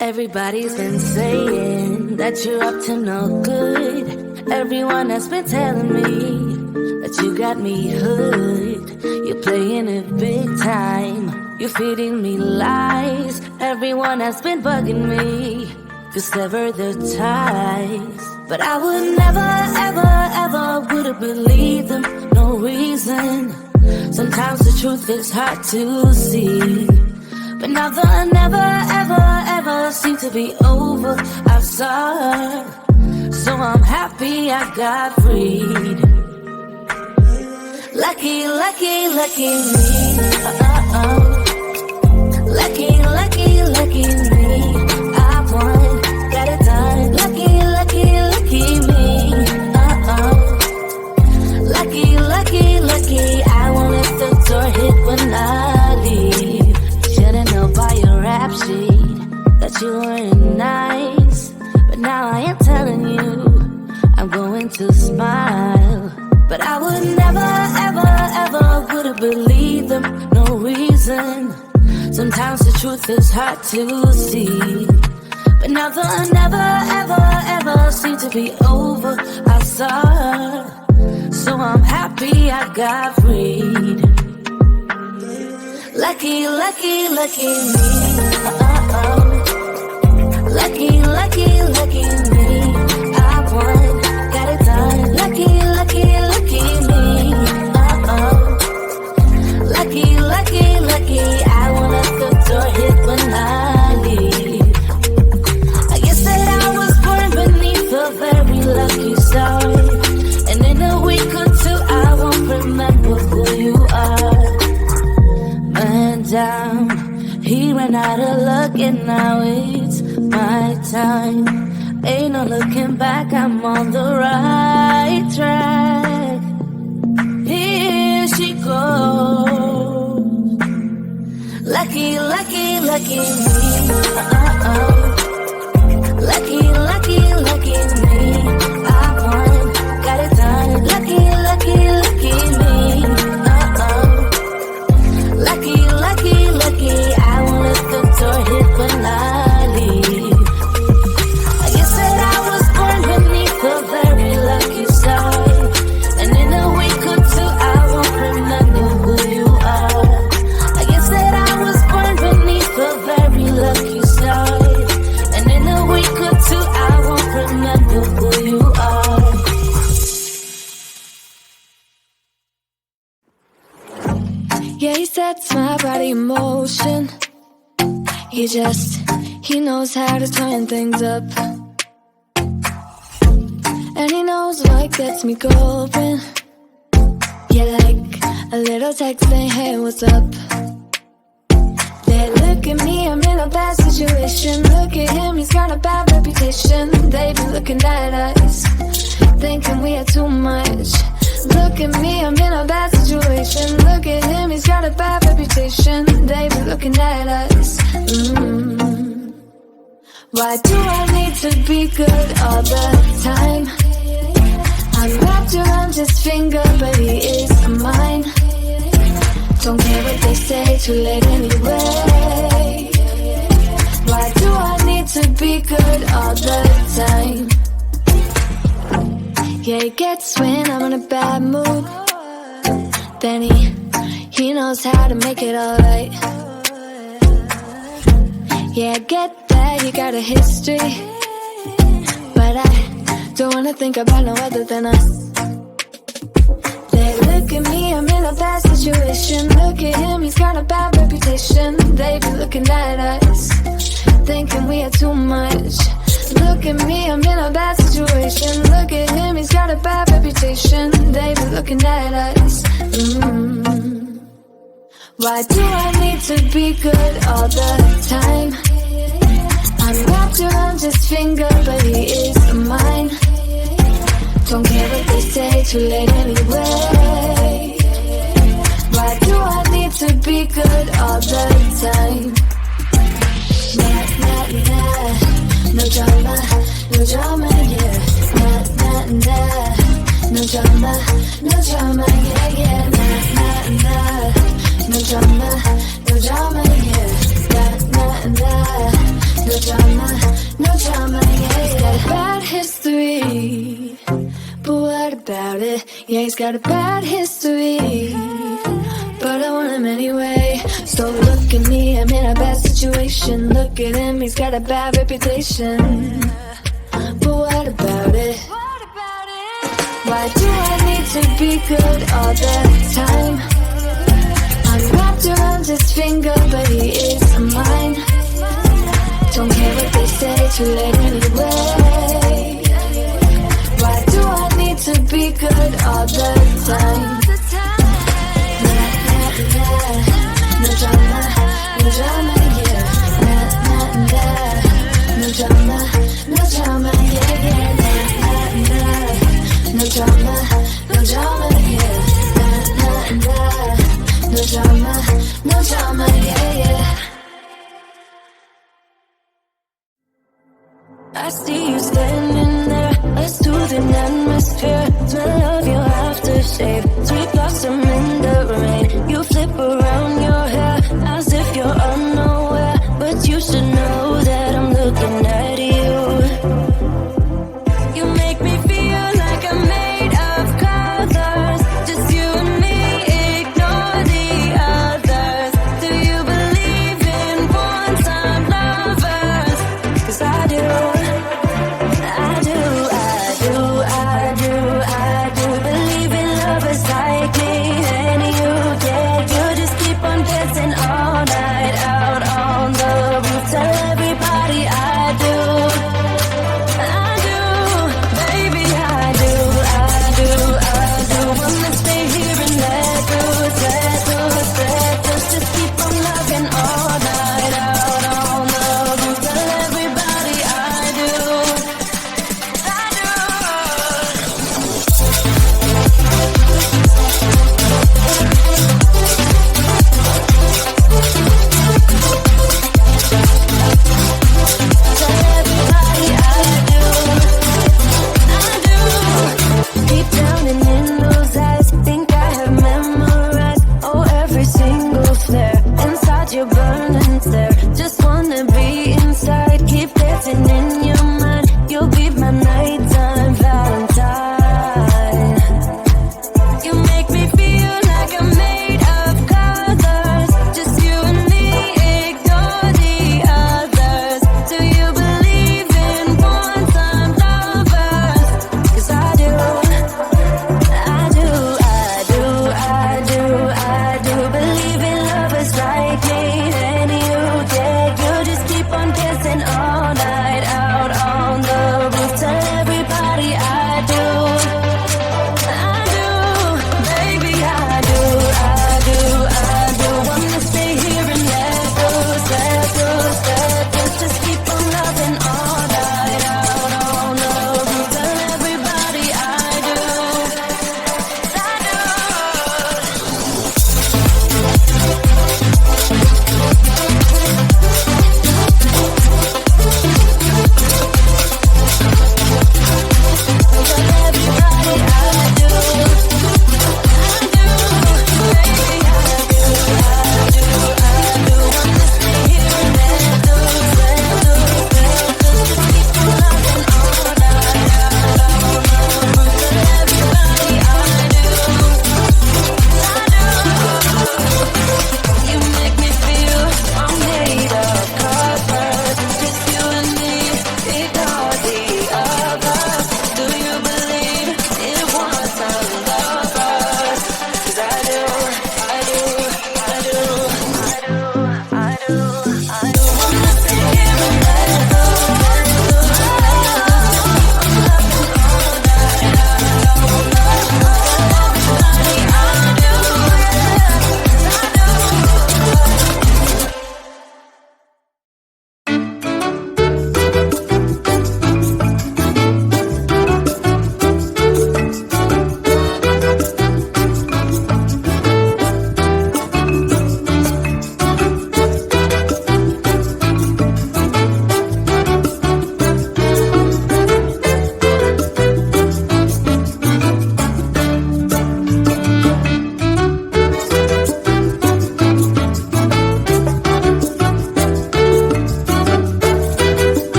Everybody's been saying that you're up to no good. Everyone has been telling me that you got me hooked. You're playing it big time. You're feeding me lies. Everyone has been bugging me to sever the ties. But I would never, ever, ever would have believed them. No reason. Sometimes the truth is hard to see. But now the never, ever, ever seem to be over. I've saw, so I'm happy I got freed. Lucky, lucky, lucky me. Lucky, lucky, lucky me. I won, got it done. Lucky, lucky, lucky me. Lucky, lucky, lucky. I won't let the door hit when I leave. Should've known by your rap sheet that you weren't nice. But now I am telling you, I'm going to smile. But I would never, ever, ever would have believed them. No reason. Sometimes the truth is hard to see. But now the never, ever, ever seem to be over. I saw, so I'm happy I got freed. Lucky, lucky, lucky me. Lucky, lucky, lucky me. I won, got it done. Lucky, lucky, lucky me. Lucky, lucky, lucky. I won't let the door hit when I leave. I guess that I was born beneath a very lucky star. And in a week or two I won't remember who you are. Man down, he ran out of luck and now it's my time. Ain't no looking back, I'm on the right track. Here she goes. Lucky, lucky, lucky me. Lucky, lucky, lucky me. I won, got it done. Lucky, lucky, lucky me. Lucky, lucky, lucky. I won't let the door hit when I leave. I guess that I was born beneath a very lucky star. And in a week or two I won't remember who you are. I guess that I was born beneath a very lucky star. And in a week or two I won't remember who you are. Yeah, he sets my body in motion. He knows how to turn things up. And he knows what gets me going. Yeah, like a little text saying, hey, what's up? They look at me, I'm in a bad situation. Look at him, he's got a bad reputation. They be looking at us, thinking we are too much. Look at me, I'm in a bad situation. Look at him, he's got a bad reputation. They be looking at us. Why do I need to be good all the time? I'm wrapped around his finger, but he is mine. Don't care what they say, too late anyway. Why do I need to be good all the time? Yeah, he gets when I'm in a bad mood. Then he knows how to make it alright. Yeah, I get that you got a history, but I don't wanna think about no other than us. They look at me, I'm in a bad situation. Look at him, he's got a bad reputation. They be looking at us, thinking we are too much. Look at me, I'm in a bad situation. Look at him, he's got a bad reputation. They be looking at us. Why do I need to be good all the time? I'm wrapped around his finger, but he is mine. Don't care what they say, too late anyway. Why do I need to be good all the time? Nah, nah, nah. No drama, no drama, yeah. Nah, nah, nah. No drama, yeah, yeah. Nah, nah, nah. No drama, yeah. Nah, nah, nah. No drama. Yeah, he's got a bad history, but I want him anyway. So look at me, I'm in a bad situation. Look at him, he's got a bad reputation. But what about it? Why do I need to be good all the time? I'm wrapped around his finger, but he is mine. Don't care what they say, too late anyway. Why do I need to be good all the time? Nah, nah, nah. No drama, no drama, yeah. Nah, nah, nah. No drama, no drama, yeah, yeah. Nah, nah, nah. No drama, no drama, yeah. Nah, nah, nah. No drama, no drama, yeah, yeah. I see you standing there, a soothing atmosphere. Smell of your aftershave, sweet blossom in the rain. You flip around your hair as if you're unaware, but you should know that I'm looking at you. You make me feel like I'm made of colors, just you and me, ignore the others. Do you believe in one-time lovers? 'Cause I do. Believe in lovers like me and you, yeah. You just keep on dancing all night out on the roof. Tell everybody I do, baby, I do. Wanna stay here and let loose. Just keep on loving all night out on the roof. Tell everybody I do. Deep down and in those eyes, think I have memorized, oh, every single flare. Inside you're burning there, just wanna be inside. Keep dancing in your mind, you'll be my nighttime Valentine. You make me feel like I'm made of colors, just you and me, ignore the others. Do you believe in one-time lovers? 'Cause I do. Believe in lovers like me and you, yeah. You just keep on dancing all night out